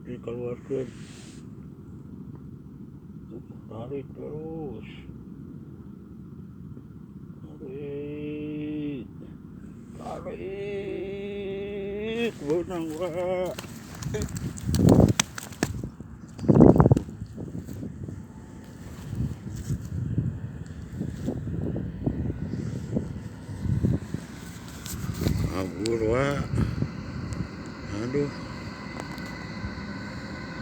dikeluarkan, tarik terus, tarik, tarik, benang Pak. Kabur Pak, aduh.